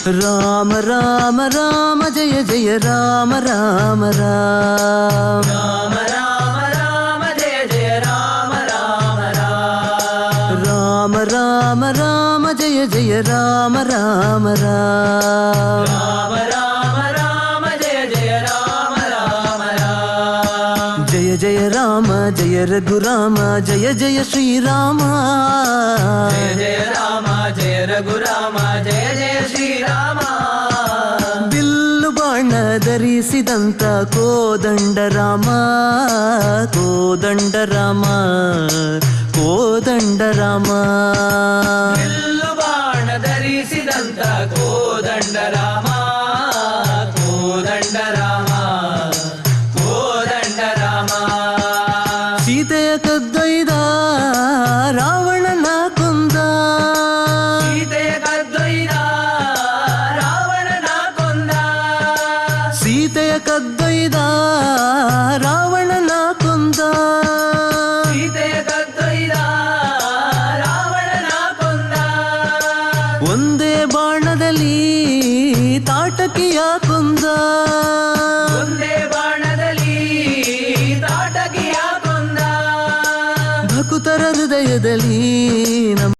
ರಾಮ ರಾಮ ರಾಮ ಜಯ ಜಯ ರಾಮ ರಾಮ ರಾಮ ರಾಮ ರಾಮ ರಾಮ ಜಯ ಜಯ ರಾಮ ರಾಮ ರಾಮ ರಾಮ ರಾಮ ರಾಮ ಜಯ ಜಯ ರಾಮ ರಾಮ ರಾಮ ರಾಮ ರಾಮ ರಾಮ ಜಯ ಜಯ ರಾಮ ರಾಮ ರಾಮ ಜಯ ಜಯ ರಾಮ ಜಯ ರಘುರಾಮ ಜಯ ಜಯ ಶ್ರೀರಾಮ ಜಯ ಜಯ ರಾಮ ಜಯ ರಘುರಾಮ ಜಯ ಜಯ Shriram bill ಬಾಣ ಧರಿಸಿದಂತ ಕೋದಂಡ ರಾಮ ಕೋದಂಡ ರಾಮ ಕೋದಂಡ Rama bill ಬಾಣ ಧರಿಸಿದಂತ ಕೋದಂಡ ರಾಮ ಕೋದಂಡ ರಾಮ ಕೋದಂಡ ರಾಮ ಸೀತೆಯ ಕದ್ದೊಯ್ದ ರಾವಣನ ಕೊಂದ ಸೀತೆಯ ಕದ್ದೊಯ್ದ ರಾವಣನ ಕೊಂದ ಸೀತೆಯ ಕದ್ದೊಯ್ದ ರಾವಣನ ಕೊಂದ ಸೀತೆಯ ಕದ್ದೊಯ್ದ ರಾವಣನ ಕೊಂದ ಒಂದೇ ಬಾಣದಲ್ಲಿ ತಾಟಕಿಯ ಕೊಂದ ಒಂದೇ ಬಾಣದಲ್ಲಿ ತಾಟಕಿಯ ಕೊಂದ ಭಕುತರ ಹೃದಯದಲ್ಲಿ